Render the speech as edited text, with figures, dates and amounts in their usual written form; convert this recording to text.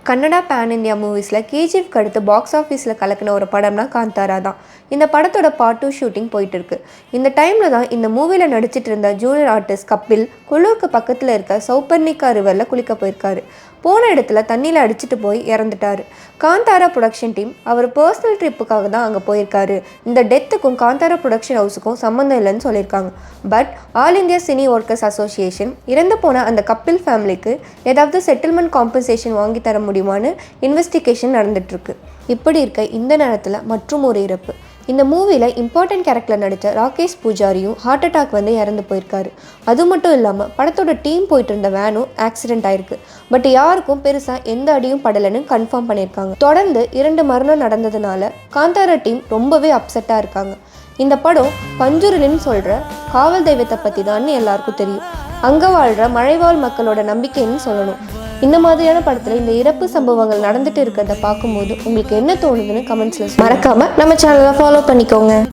Kannada pan India மூவிஸில் கேஜிஎஃப்க்கு அடுத்து box ஆஃபீஸில் கலக்கின ஒரு படம்னா காந்தாரா தான். இந்த படத்தோட பார்ட் 2 ஷூட்டிங் போயிட்டு இருக்கு. இந்த டைமில் தான் இந்த மூவியில் நடிச்சிட்டு இருந்த ஜூனியர் ஆர்டிஸ்ட் கபில் குளூருக்கு பக்கத்தில் இருக்க சௌபர்ணிகா ரிவரில் குளிக்க போயிருக்காரு. போன இடத்துல தண்ணியில் அடிச்சுட்டு போய் இறந்துட்டாரு. காந்தாரா ப்ரொடக்ஷன் டீம் அவர் பர்சனல் ட்ரிப்புக்காக தான் அங்கே போயிருக்காரு. இந்த டெத்துக்கும் காந்தாரா ப்ரொடக்ஷன் ஹவுஸுக்கும் சம்மந்தம் இல்லைன்னு சொல்லியிருக்காங்க. But all India cine workers association இறந்து போன அந்த கபில் ஃபேமிலிக்கு ஏதாவது செட்டில்மெண்ட் காம்பன்சேஷன் வாங்கி தர முடியுமான்னு இன்வெஸ்டிகேஷன் நடந்துட்டுருக்கு. இப்படி இருக்க இந்த நேரத்தில் மற்றும் ஒரு இறப்பு. இந்த மூவியில் இம்பார்ட்டன்ட் கேரக்டரில் நடித்த ராகேஷ் பூஜாரியும் ஹார்ட் அட்டாக் வந்து இறந்து போயிருக்காரு. அது மட்டும் இல்லாமல் படத்தோட டீம் போயிட்டு இருந்த வேனும் ஆக்சிடென்ட் ஆயிருக்கு. பட் யாருக்கும் பெருசாக எந்த அடியும் படலைன்னு கன்ஃபார்ம் பண்ணியிருக்காங்க. தொடர்ந்து 2 மரணம் நடந்ததுனால காந்தாரா டீம் ரொம்பவே அப்செட்டாக இருக்காங்க. இந்த படம் பஞ்சுருலின்னு சொல்கிற காவல் தெய்வத்தை பற்றி தான் எல்லாருக்கும் தெரியும். அங்கே வாழ்கிற மழைவாழ் மக்களோட நம்பிக்கைன்னு சொல்லணும். இந்த மாதிரியான படத்தில் இந்த இறப்பு சம்பவங்கள் நடந்துட்டு இருக்கிறத பார்க்கும்போது உங்களுக்கு என்ன தோணுதுன்னு கமெண்ட்ஸில் மறக்காமல் நம்ம சேனலை ஃபாலோ பண்ணிக்கோங்க.